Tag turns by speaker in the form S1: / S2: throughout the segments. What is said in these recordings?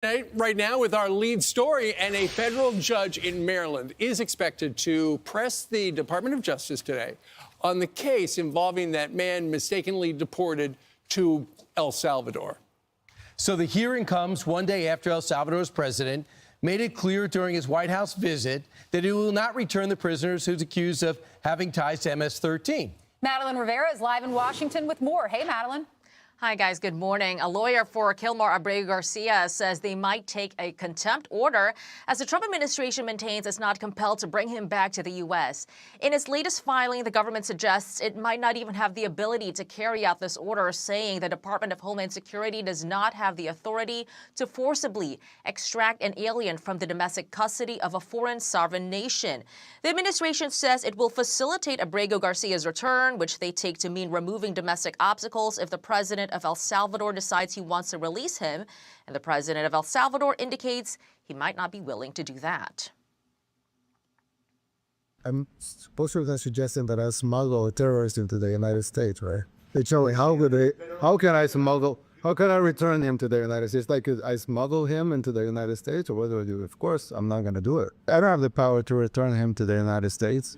S1: Right now with our lead story, and a federal judge in Maryland is expected to press the Department of Justice today on the case involving that man mistakenly deported to El Salvador.
S2: So the hearing comes one day after El Salvador's president made it clear during his White House visit that he will not return the prisoners who's accused of having ties to MS-13.
S3: Madeline Rivera is live in Washington with more. Hey, Madeline.
S4: Hi, guys. Good morning. A lawyer for Kilmar Abreu Garcia says they might take a contempt order as the Trump administration maintains it's not compelled to bring him back to the U.S. In its latest filing, the government suggests it might not even have the ability to carry out this order, saying the Department of Homeland Security does not have the authority to forcibly extract an alien from the domestic custody of a foreign sovereign nation. The administration says it will facilitate Abreu Garcia's return, which they take to mean removing domestic obstacles if the president of El Salvador decides he wants to release him, and the president of El Salvador indicates he might not be willing to do that.
S5: I'm supposed to be suggesting that I smuggle a terrorist into the United States, right? They tell me, how can I return him to the United States? Like, I smuggle him into the United States, or what do I do? Of course, I'm not going to do it. I don't have the power to return him to the United States.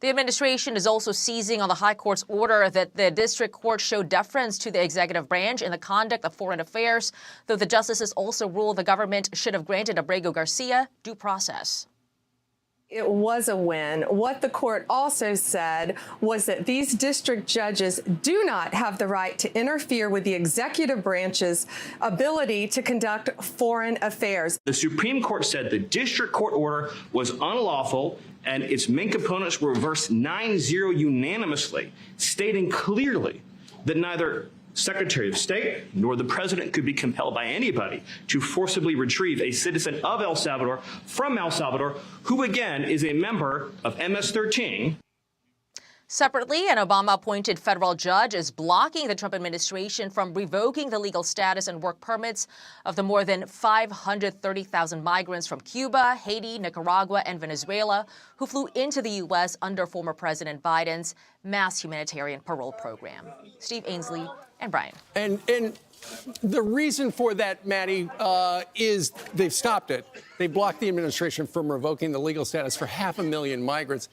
S4: The administration is also seizing on the high court's order that the district court show deference to the executive branch in the conduct of foreign affairs, though the justices also ruled the government should have granted Abreu Garcia due process.
S6: It was a win. What the court also said was that these district judges do not have the right to interfere with the executive branch's ability to conduct foreign affairs.
S7: The Supreme Court said the district court order was unlawful and its main components were reversed 9-0 unanimously, stating clearly that neither Secretary of State nor the president could be compelled by anybody to forcibly retrieve a citizen of El Salvador from El Salvador, who again is a member of MS-13.
S4: Separately, an Obama-appointed federal judge is blocking the Trump administration from revoking the legal status and work permits of the more than 530,000 migrants from Cuba, Haiti, Nicaragua, and Venezuela who flew into the U.S. under former President Biden's mass humanitarian parole program. Steve Ainsley and Brian.
S1: And the reason for that, Maddie, is they've stopped it. They blocked the administration from revoking the legal status for 500,000 migrants.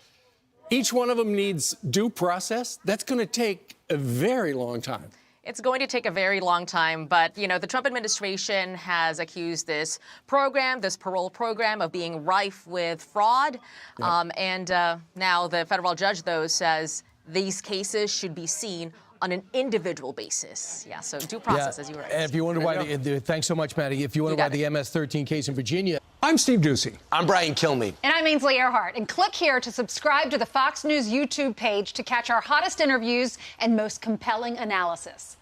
S1: Each one of them needs due process. That's going to take a very long time.
S4: It's going to take a very long time, but, you know, the Trump administration has accused this program, this parole program, of being rife with fraud. Yep. Now the federal judge, though, says these cases should be seen on an individual basis. Yeah, so due process, as you were saying.
S2: And if you wonder why, thanks so much, Maddie. If you wonder why the MS-13 case in Virginia.
S1: I'm Steve Ducey.
S8: I'm Brian Kilmeade.
S3: And I'm Ainsley Earhart. And click here to subscribe to the Fox News YouTube page to catch our hottest interviews and most compelling analysis.